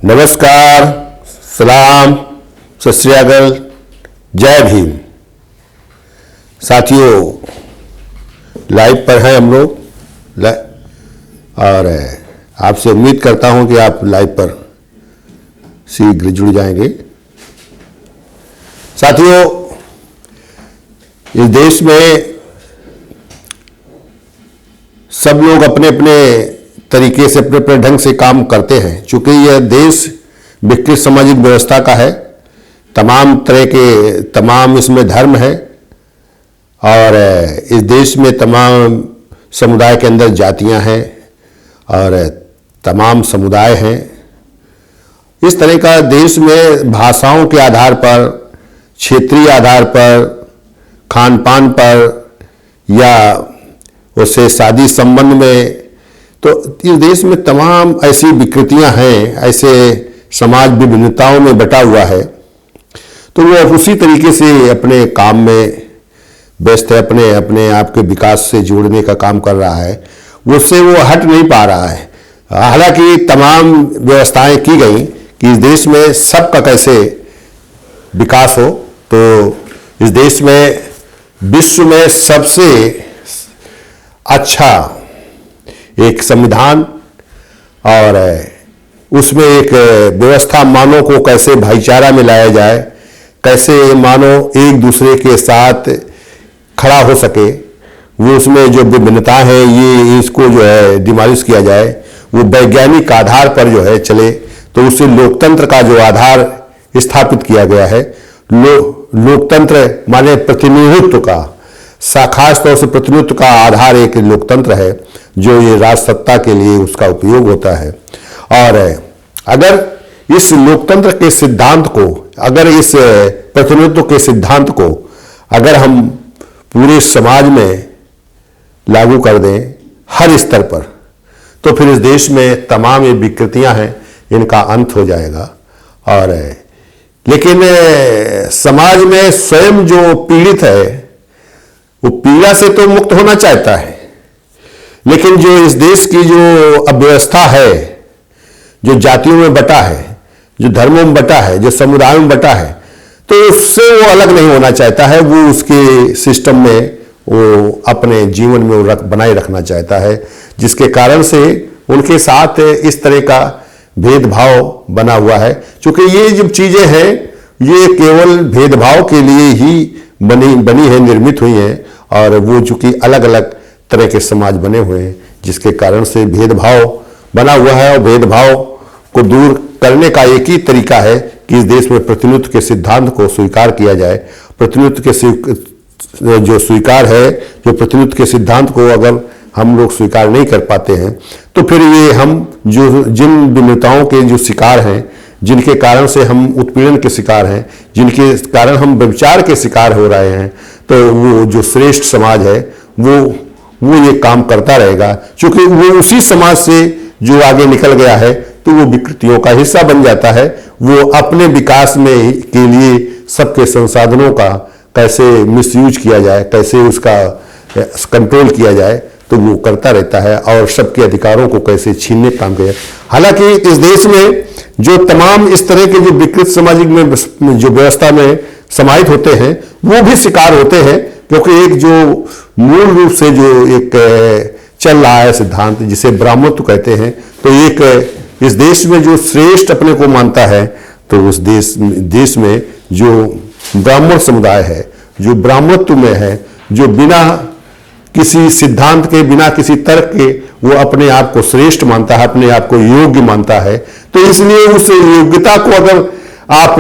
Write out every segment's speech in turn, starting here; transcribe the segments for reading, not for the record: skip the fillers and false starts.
नमस्कार, सलाम, सत श्री अकाल, जय भीम। साथियों, लाइव पर हैं हम लोग और आपसे उम्मीद करता हूं कि आप लाइव पर शीघ्र जुड़ जाएंगे। साथियों, इस देश में सब लोग अपने अपने तरीके से अपने अपने ढंग से काम करते हैं। चूंकि यह देश विकसित सामाजिक व्यवस्था का है, तमाम इसमें धर्म है और इस देश में तमाम समुदाय के अंदर जातियां हैं और तमाम समुदाय हैं। इस तरह का देश में भाषाओं के आधार पर, क्षेत्रीय आधार पर, खान पान पर या उससे शादी संबंध में, तो इस देश में तमाम ऐसी विकृतियां हैं, ऐसे समाज विभिन्नताओं में बटा हुआ है। तो वो उसी तरीके से अपने काम में व्यस्त है, अपने अपने आप के विकास से जोड़ने का काम कर रहा है। उससे वो हट नहीं पा रहा है। हालांकि तमाम व्यवस्थाएं की गई कि इस देश में सबका कैसे विकास हो। तो इस देश में विश्व में सबसे अच्छा एक संविधान और उसमें एक व्यवस्था, मानव को कैसे भाईचारा में लाया जाए, कैसे मानव एक दूसरे के साथ खड़ा हो सके, वो उसमें जो विभिन्नता है ये इसको जो है डिमोलिश किया जाए, वो वैज्ञानिक आधार पर जो है चले। तो उससे लोकतंत्र का जो आधार स्थापित किया गया है, लोकतंत्र माने प्रतिनिधित्व का, खास तौर से प्रतिनिधित्व का आधार एक लोकतंत्र है जो ये राजसत्ता के लिए उसका उपयोग होता है। और अगर इस लोकतंत्र के सिद्धांत को, अगर इस प्रतिनिधित्व के सिद्धांत को अगर हम पूरे समाज में लागू कर दें हर स्तर पर, तो फिर इस देश में तमाम ये विकृतियां हैं, इनका अंत हो जाएगा। और लेकिन समाज में स्वयं जो पीड़ित है वो पीड़ा से तो मुक्त होना चाहता है, लेकिन जो इस देश की जो अव्यवस्था है, जो जातियों में बटा है, जो धर्मों में बटा है, जो समुदायों में बटा है, तो उससे वो अलग नहीं होना चाहता है। वो उसके सिस्टम में वो अपने जीवन में वो बनाए रखना चाहता है, जिसके कारण से उनके साथ इस तरह का भेदभाव बना हुआ है। क्योंकि ये जो चीजें हैं ये केवल भेदभाव के लिए ही बनी है, निर्मित हुई हैं। और वो चूंकि अलग अलग तरह के समाज बने हुए हैं, जिसके कारण से भेदभाव बना हुआ है। और भेदभाव को दूर करने का एक ही तरीका है कि इस देश में प्रतिनिधित्व के सिद्धांत को स्वीकार किया जाए। प्रतिनिधित्व के जो स्वीकार है, जो प्रतिनिधित्व के सिद्धांत को अगर हम लोग स्वीकार नहीं कर पाते हैं, तो फिर ये हम जो जिन विभिन्नताओं के जो शिकार हैं, जिनके कारण से हम उत्पीड़न के शिकार हैं, जिनके कारण हम व्यभिचार के शिकार हो रहे हैं, तो वो जो श्रेष्ठ समाज है वो ये काम करता रहेगा। क्योंकि वो उसी समाज से जो आगे निकल गया है, तो वो विकृतियों का हिस्सा बन जाता है। वो अपने विकास में के लिए सबके संसाधनों का कैसे मिसयूज किया जाए, कैसे उसका कंट्रोल किया जाए, तो वो करता रहता है। और सबके अधिकारों को कैसे छीनने का काम किया। हालांकि इस देश में जो तमाम इस तरह के जो विकृत सामाजिक में जो व्यवस्था में समाहित होते हैं, वो भी शिकार होते हैं। क्योंकि एक जो मूल रूप से जो एक चल रहा है सिद्धांत, जिसे ब्राह्मणत्व कहते हैं, तो एक इस देश में जो श्रेष्ठ अपने को मानता है, तो उस देश में जो ब्राह्मण समुदाय है, जो ब्राह्मणत्व में है, जो बिना किसी सिद्धांत के, बिना किसी तर्क के वो अपने आप को श्रेष्ठ मानता है, अपने आप को योग्य मानता है। तो इसलिए उस योग्यता को अगर आप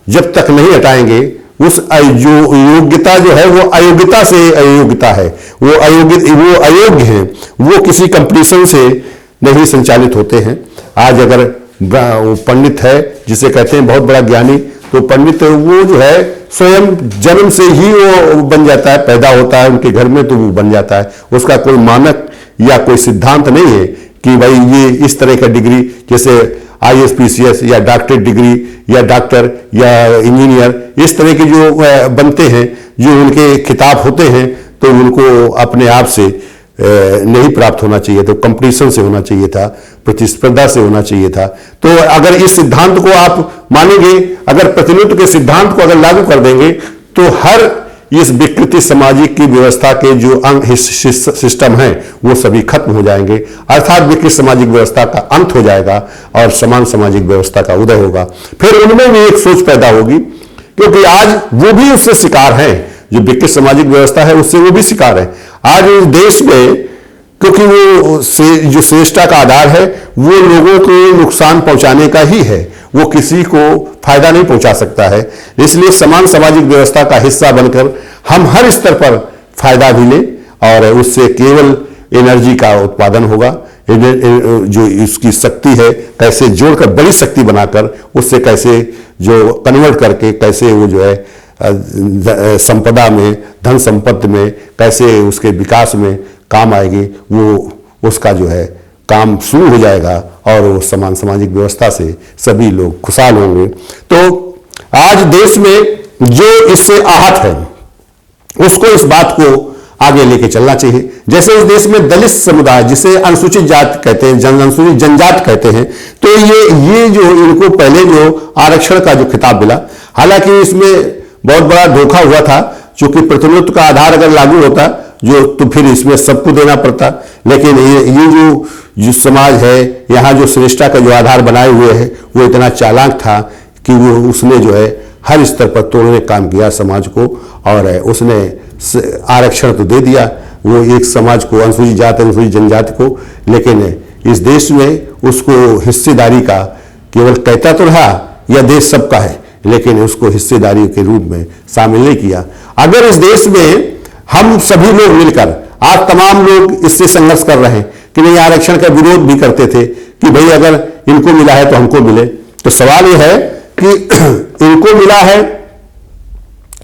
जब तक नहीं हटाएंगे, उस जो योग्यता जो है वो अयोग्यता से अयोग्यता है, वो अयोग्य है, वो किसी कंपटीशन से नहीं संचालित होते हैं। आज अगर पंडित है, जिसे कहते हैं बहुत बड़ा ज्ञानी, तो पंडित वो जो है स्वयं जन्म से ही वो बन जाता है, पैदा होता है उनके घर में, तो वो बन जाता है। उसका कोई मानक या कोई सिद्धांत नहीं है कि भाई ये इस तरह का डिग्री, जैसे ISPCS या डॉक्टरेट डिग्री या डॉक्टर या इंजीनियर, इस तरह के जो बनते हैं, जो उनके खिताब होते हैं, तो उनको अपने आप से नहीं प्राप्त होना चाहिए था, कंपटीशन से होना चाहिए था, प्रतिस्पर्धा से होना चाहिए था। तो अगर इस सिद्धांत को आप मानेंगे, अगर प्रतिनिधित्व के सिद्धांत को अगर लागू कर देंगे, तो हर इस विकृति सामाजिक की व्यवस्था के जो अंग सिस्टम है वो सभी खत्म हो जाएंगे, अर्थात विकृत सामाजिक व्यवस्था का अंत हो जाएगा और समान सामाजिक व्यवस्था का उदय होगा। फिर उनमें भी एक सोच पैदा होगी, क्योंकि आज वो भी उससे शिकार हैं, जो विकृत सामाजिक व्यवस्था है उससे वो भी शिकार है। आज इस देश में, क्योंकि वो जो श्रेष्ठता का आधार है वो लोगों को नुकसान पहुंचाने का ही है, वो किसी को फायदा नहीं पहुंचा सकता है। इसलिए समान सामाजिक व्यवस्था का हिस्सा बनकर हम हर स्तर पर फायदा भी लें, और उससे केवल एनर्जी का उत्पादन होगा। जो इसकी शक्ति है कैसे जोड़कर बड़ी शक्ति बनाकर उससे कैसे जो कन्वर्ट करके कैसे वो जो है संपदा में, धन संपत्ति में कैसे उसके विकास में काम आएगी, वो उसका जो है काम शुरू हो जाएगा और वो समान सामाजिक व्यवस्था से सभी लोग खुशहाल होंगे। तो आज देश में जो इससे आहत है उसको इस बात को आगे लेके चलना चाहिए। जैसे इस देश में दलित समुदाय, जिसे अनुसूचित जाति कहते हैं, अनुसूचित जनजाति कहते हैं, तो ये जो इनको पहले जो आरक्षण का जो खिताब मिला, हालांकि इसमें बहुत बड़ा धोखा हुआ था, क्योंकि प्रतिनिधित्व का आधार अगर लागू होता जो तो फिर इसमें सबको देना पड़ता। लेकिन ये जो समाज है, यहाँ जो श्रेष्ठता का जो आधार बनाए हुए है वो इतना चालाक था कि वो उसने जो है हर स्तर पर तोड़ने का काम किया समाज को, और उसने आरक्षण तो दे दिया वो एक समाज को, अनुसूचित जाति अनुसूचित जनजाति को, लेकिन इस देश में उसको हिस्सेदारी का केवल कहता तो रहा यह देश सबका है, लेकिन उसको हिस्सेदारी के रूप में शामिल नहीं किया। अगर इस देश में हम सभी लोग मिलकर, आज तमाम लोग इससे संघर्ष कर रहे हैं कि नहीं, आरक्षण का विरोध भी करते थे कि भाई अगर इनको मिला है तो हमको मिले, तो सवाल यह है कि इनको मिला है,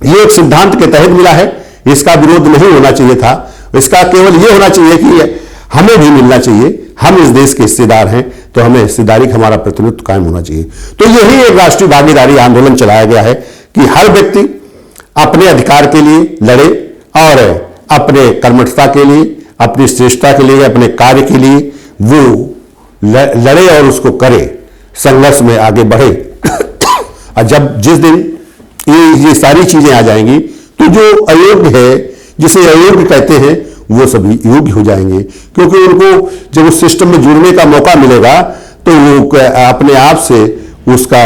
ये एक सिद्धांत के तहत मिला है, इसका विरोध नहीं होना चाहिए था। इसका केवल ये होना चाहिए कि हमें भी मिलना चाहिए, हम इस देश के हिस्सेदार हैं, तो हमें हिस्सेदारी का हमारा प्रतिनिधित्व कायम होना चाहिए। तो यही एक राष्ट्रीय भागीदारी आंदोलन चलाया गया है कि हर व्यक्ति अपने अधिकार के लिए लड़े और अपने कर्मठता के लिए, अपनी श्रेष्ठता के लिए, अपने कार्य के लिए वो लड़े और उसको करे, संघर्ष में आगे बढ़े। और जब जिस दिन ये सारी चीजें आ जाएंगी तो जो अयोग्य है, जिसे अयोग्य कहते हैं, वो सभी योग्य हो जाएंगे, क्योंकि उनको जब उस सिस्टम में जुड़ने का मौका मिलेगा तो वो अपने आप से उसका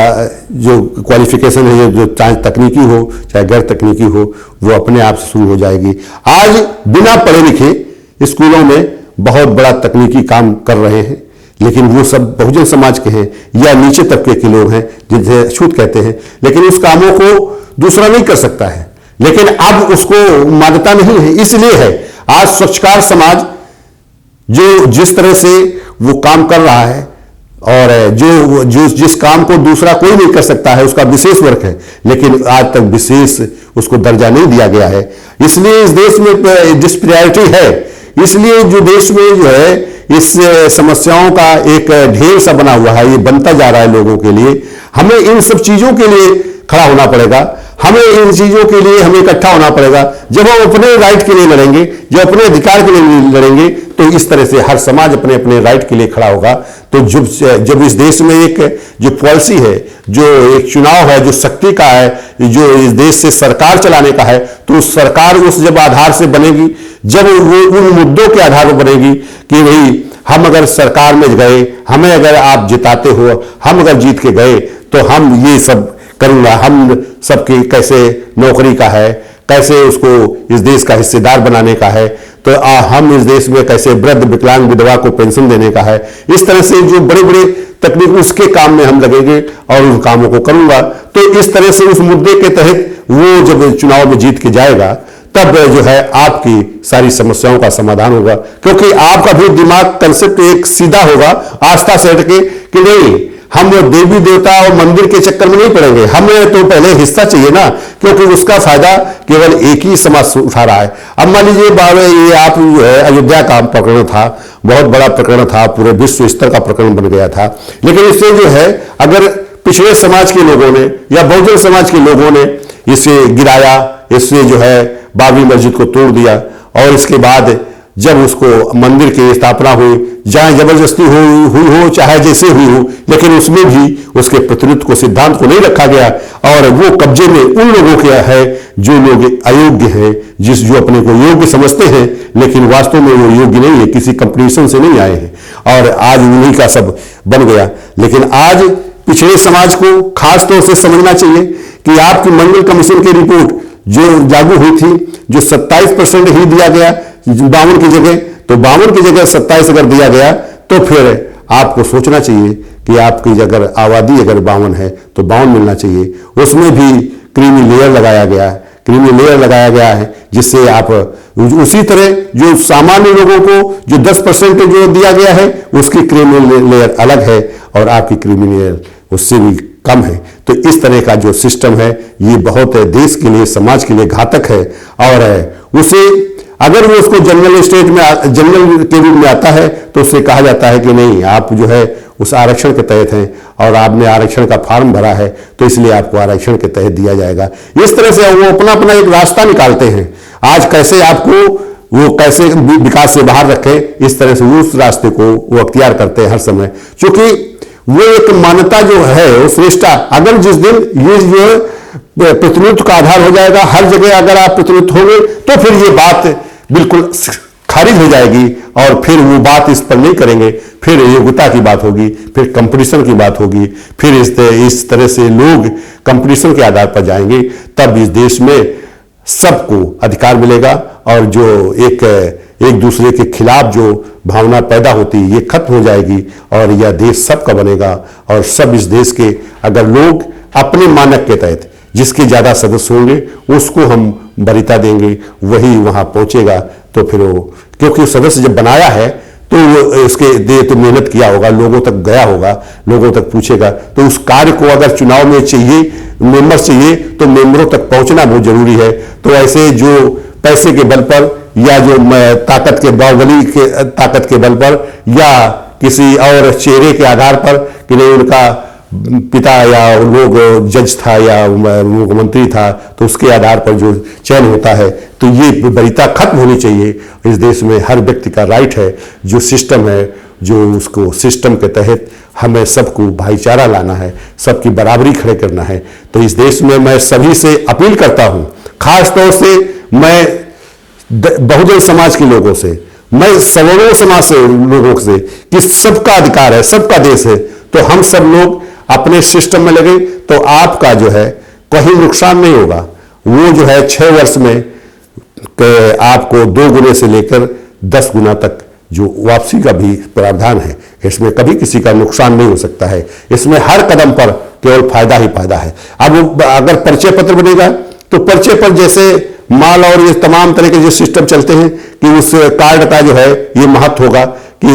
जो क्वालिफिकेशन है, जो चाहे तकनीकी हो चाहे गैर तकनीकी हो, वो अपने आप से शुरू हो जाएगी। आज बिना पढ़े लिखे स्कूलों में बहुत बड़ा तकनीकी काम कर रहे हैं, लेकिन वो सब बहुजन समाज के हैं या नीचे तबके के लोग हैं जिनसे छूत कहते हैं, लेकिन उस कामों को दूसरा नहीं कर सकता है। लेकिन अब उसको मान्यता नहीं है, इसलिए है आज स्वच्छकार समाज जो जिस तरह से वो काम कर रहा है, और जो जिस काम को दूसरा कोई नहीं कर सकता है उसका विशेष वर्क है, लेकिन आज तक विशेष उसको दर्जा नहीं दिया गया है। इसलिए इस देश में डिस्पैरिटी है, इसलिए जो देश में जो है इस समस्याओं का एक ढेर सा बना हुआ है, ये बनता जा रहा है लोगों के लिए। हमें इन सब चीजों के लिए खड़ा होना पड़ेगा, हमें इन चीजों के लिए हमें इकट्ठा होना पड़ेगा। जब हम अपने राइट के लिए लड़ेंगे, जब अपने अधिकार के लिए लड़ेंगे, तो इस तरह से हर समाज अपने अपने राइट के लिए खड़ा होगा। तो जब इस देश में एक जो पॉलिसी है, जो एक चुनाव है, जो शक्ति का है, जो इस देश से सरकार चलाने का है, तो सरकार उस जब आधार से बनेगी, जब वो उन मुद्दों के आधार पर बनेगी कि भाई हम अगर सरकार में गए, हमें अगर आप जिताते हो, हम अगर जीत के गए तो हम ये सब करूंगा, हम सबकी कैसे नौकरी का है, कैसे उसको इस देश का हिस्सेदार बनाने का है, तो हम इस देश में कैसे वृद्ध विकलांग विधवा को पेंशन देने का है। इस तरह से जो बड़े बड़े तकनीक उसके काम में हम लगेंगे और उन कामों को करूंगा। तो इस तरह से उस मुद्दे के तहत वो जब चुनाव में जीत के जाएगा, तब जो है आपकी सारी समस्याओं का समाधान होगा, क्योंकि आपका भी दिमाग कंसेप्ट एक सीधा होगा, आस्था से हटके कि नहीं, हम देवी देवता और मंदिर के चक्कर में नहीं पड़ेंगे, हमें तो पहले हिस्सा चाहिए ना, क्योंकि उसका फायदा केवल एक ही समाज उठा रहा है। अब मान लीजिए ये आप जो है अयोध्या का प्रकरण था, बहुत बड़ा प्रकरण था, पूरे विश्व स्तर का प्रकरण बन गया था, लेकिन इससे जो है अगर पिछड़े समाज के लोगों ने या बहुजन समाज के लोगों ने इसे गिराया, इससे जो है बाबरी मस्जिद को तोड़ दिया, और इसके बाद जब उसको मंदिर की स्थापना हुई, चाहे जबरदस्ती हुई हो चाहे जैसे हुई हो, लेकिन उसमें भी उसके प्रतिनिधित्व को, सिद्धांत को नहीं रखा गया और वो कब्जे में उन लोगों के है जो लोग अयोग्य हैं, जो अपने को योग्य समझते हैं, लेकिन वास्तव में वो योग्य नहीं है, किसी कंपटीशन से नहीं आए हैं और आज उन्हीं का सब बन गया। लेकिन आज पिछड़े समाज को खास तौर से समझना चाहिए कि आपकी मंडल कमीशन की रिपोर्ट जो लागू हुई थी, जो 27% ही दिया गया 52 की जगह, तो 52 की जगह 27 अगर दिया गया तो फिर आपको सोचना चाहिए कि आपकी अगर आबादी अगर 52 है तो 52 मिलना चाहिए। उसमें भी क्रीमी लेयर लगाया गया है जिससे आप उसी तरह जो सामान्य लोगों को जो 10% जो दिया गया है उसकी क्रीमी लेयर अलग है और आपकी क्रीमी लेयर उससे भी कम है। तो इस तरह का जो सिस्टम है ये बहुत देश के लिए, समाज के लिए घातक है और उसे अगर वो उसको जनरल के रूप में आता है तो उससे कहा जाता है कि नहीं, आप जो है उस आरक्षण के तहत हैं और आपने आरक्षण का फॉर्म भरा है तो इसलिए आपको आरक्षण के तहत दिया जाएगा। इस तरह से वो अपना अपना एक रास्ता निकालते हैं। आज कैसे आपको वो कैसे विकास से बाहर रखें, इस तरह से उस रास्ते को वो अख्तियार करते हैं हर समय, क्योंकि वो एक मान्यता जो है वो श्रेष्ठता, अगर जिस दिन ये जो प्रतिनिधित्व का आधार हो जाएगा, हर जगह अगर आप प्रतिनिधित्व होंगे तो फिर ये बात बिल्कुल खारिज हो जाएगी और फिर वो बात इस पर नहीं करेंगे, फिर योग्यता की बात होगी, फिर कंपटीशन की बात होगी, फिर इस तरह से लोग कंपटीशन के आधार पर जाएंगे, तब इस देश में सबको अधिकार मिलेगा और जो एक दूसरे के खिलाफ जो भावना पैदा होती है ये खत्म हो जाएगी और यह देश सबका बनेगा और सब इस देश के अगर लोग अपने मानक के तहत जिसके ज्यादा सदस्य होंगे उसको हम वरीयता देंगे, वही वहां पहुंचेगा। तो फिर वो क्योंकि सदस्य जब बनाया है तो वो इसके लिए तो मेहनत किया होगा, लोगों तक गया होगा, लोगों तक पूछेगा, तो उस कार्य को अगर चुनाव में चाहिए, मेंबर चाहिए, तो मेंबरों तक पहुंचना बहुत जरूरी है। तो ऐसे जो पैसे के बल पर या जो ताकत के बाहुबली के ताकत के बल पर या किसी और चेहरे के आधार पर कि नहीं उनका पिता या लोग जज था या मुख्यमंत्री था तो उसके आधार पर जो चयन होता है, तो ये वरीयता खत्म होनी चाहिए। इस देश में हर व्यक्ति का राइट है, जो सिस्टम है, जो उसको सिस्टम के तहत हमें सबको भाईचारा लाना है, सबकी बराबरी खड़े करना है। तो इस देश में मैं सभी से अपील करता हूं, खास तौर से मैं बहुजन समाज के लोगों से, मैं सवर्णों समाज से लोगों से कि सबका अधिकार है, सबका देश है, तो हम सब लोग अपने सिस्टम में लगे तो आपका जो है कहीं नुकसान नहीं होगा। वो जो है 6 वर्ष में आपको 2 गुने से लेकर 10 गुना तक जो वापसी का भी प्रावधान है, इसमें कभी किसी का नुकसान नहीं हो सकता है। इसमें हर कदम पर केवल फायदा ही फायदा है। अब अगर परिचय पत्र बनेगा तो परिचय पर जैसे माल और ये तमाम तरह के जो सिस्टम चलते हैं कि उस कार्ड का जो है ये महत्व होगा कि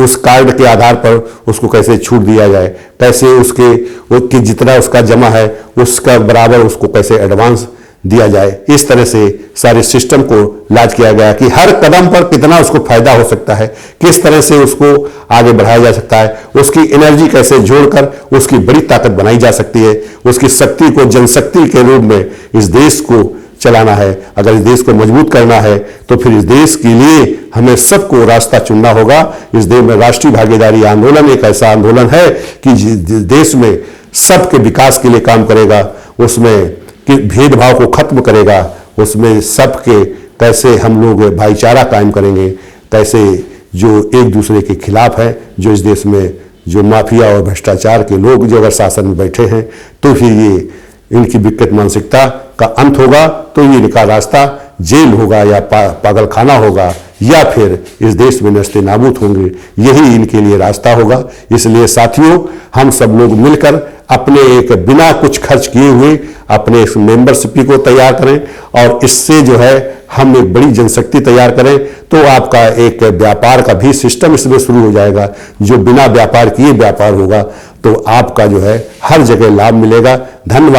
उस कार्ड के आधार पर उसको कैसे छूट दिया जाए, कैसे उसके जितना उसका जमा है उसका बराबर उसको कैसे एडवांस दिया जाए। इस तरह से सारे सिस्टम को लाज किया गया कि हर कदम पर कितना उसको फायदा हो सकता है, किस तरह से उसको आगे बढ़ाया जा सकता है, उसकी एनर्जी कैसे जोड़कर उसकी बड़ी ताकत बनाई जा सकती है, उसकी शक्ति को जनशक्ति के रूप में इस देश को चलाना है। अगर इस देश को मजबूत करना है तो फिर इस देश के लिए हमें सबको रास्ता चुनना होगा। इस देश में राष्ट्रीय भागीदारी आंदोलन एक ऐसा आंदोलन है कि देश में सबके विकास के लिए काम करेगा, उसमें भेदभाव को खत्म करेगा, उसमें सबके कैसे हम लोग भाईचारा कायम करेंगे, कैसे जो एक दूसरे के खिलाफ है, जो इस देश में जो माफिया और भ्रष्टाचार के लोग जो अगर शासन में बैठे हैं तो फिर ये इनकी विकृत मानसिकता का अंत होगा। तो ये इनका रास्ता जेल होगा या पागल खाना होगा या फिर इस देश में नस्ते नाबूद होंगे, यही इनके लिए रास्ता होगा। इसलिए साथियों, हम सब लोग मिलकर अपने एक बिना कुछ खर्च किए हुए अपने इस मेंबरशिप को तैयार करें और इससे जो है हम एक बड़ी जनशक्ति तैयार करें तो आपका एक व्यापार का भी सिस्टम इसमें शुरू हो जाएगा। जो बिना व्यापार किए व्यापार होगा तो आपका जो है हर जगह लाभ मिलेगा। धन्यवाद